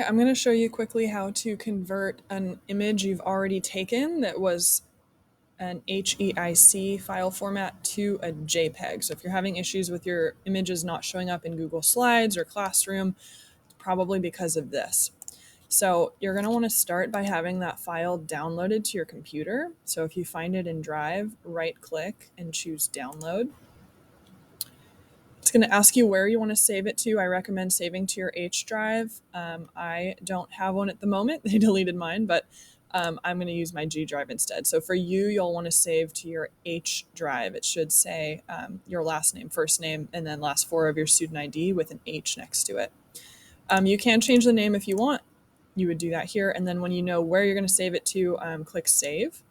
Hi, I'm going to show you quickly how to convert an image you've already taken that was an HEIC file format to a JPEG. So if you're having issues with your images not showing up in Google Slides or Classroom, it's probably because of this. So you're going to want to start by having that file downloaded to your computer. So if you find it in Drive, right-click and choose Download. It's going to ask you where you want to save it to. I recommend saving to your H drive. I don't have one at the moment. They deleted mine, but I'm going to use my G drive instead. So for you, you'll want to save to your H drive. It should say your last name, first name, and then last four of your student ID with an H next to it. You can change the name if you want. You would do that here. And then when you know where you're going to save it to, click Save.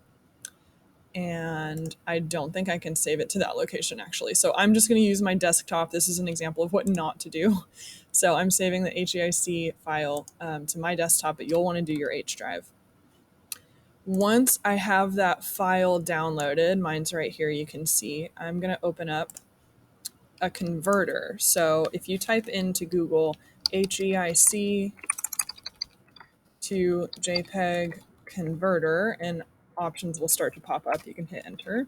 And I don't think I can save it to that location actually. So I'm just going to use my desktop. This is an example of what not to do. So I'm saving the HEIC file to my desktop, but you'll want to do your H drive. Once I have that file downloaded, mine's right here, you can see, I'm going to open up a converter. So if you type into Google HEIC to JPEG converter, and options will start to pop up, you can hit enter.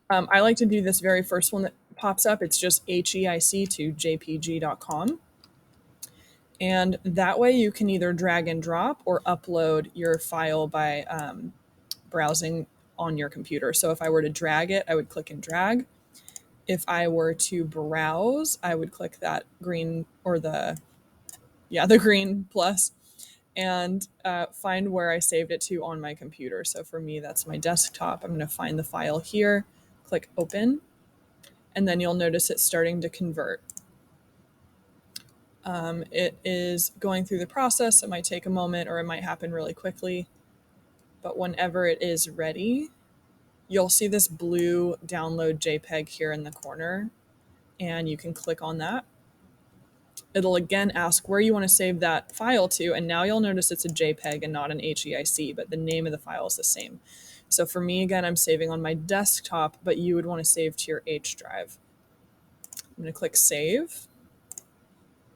I like to do this very first one that pops up. It's just HEIC to jpg.com. And that way you can either drag and drop or upload your file by browsing on your computer. So if I were to drag it, I would click and drag. If I were to browse, I would click that green or the green plus and find where I saved it to on my computer. So for me, that's my desktop. I'm going to find the file here, click open, and then you'll notice it's starting to convert. It is going through the process. It might take a moment or it might happen really quickly, but whenever it is ready, you'll see this blue download JPEG here in the corner, and you can click on that. It'll again ask where you want to save that file to, and now you'll notice it's a JPEG and not an HEIC, but the name of the file is the same. So for me, again, I'm saving on my desktop, but you would want to save to your H drive. I'm going to click Save,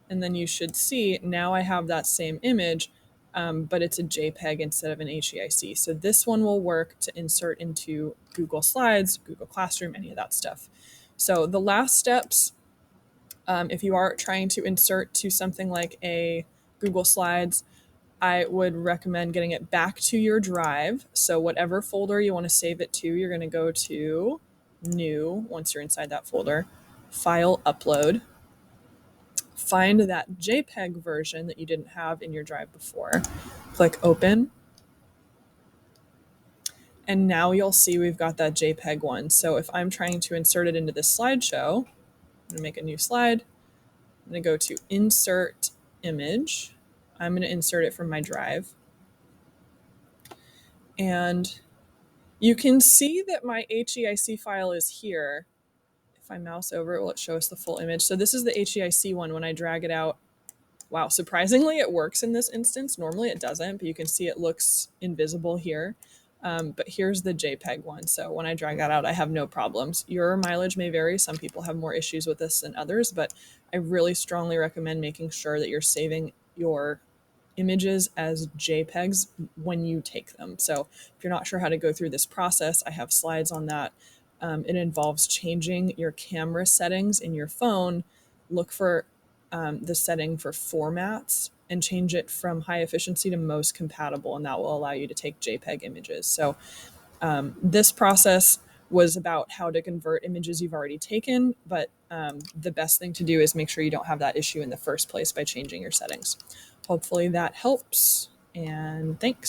and then you should see now I have that same image, but it's a JPEG instead of an HEIC. So this one will work to insert into Google Slides, Google Classroom, any of that stuff. So the last steps, if you are trying to insert to something like a Google Slides, I would recommend getting it back to your drive. So whatever folder you want to save it to, you're going to go to New once you're inside that folder, File Upload. Find that JPEG version that you didn't have in your drive before. Click Open. And now you'll see we've got that JPEG one. So if I'm trying to insert it into this slideshow, I'm going to make a new slide. I'm going to go to Insert Image. I'm going to insert it from my drive. And you can see that my HEIC file is here. If I mouse over it, will it show us the full image? So this is the HEIC one. When I drag it out, wow, surprisingly, it works in this instance. Normally it doesn't, but you can see it looks invisible here. But here's the JPEG one. So when I drag that out, I have no problems. Your mileage may vary. Some people have more issues with this than others, but I really strongly recommend making sure that you're saving your images as JPEGs when you take them. So if you're not sure how to go through this process, I have slides on that. It involves changing your camera settings in your phone. Look for the setting for formats and change it from high efficiency to most compatible, and that will allow you to take JPEG images. So this process was about how to convert images you've already taken, but the best thing to do is make sure you don't have that issue in the first place by changing your settings. Hopefully that helps, and thanks.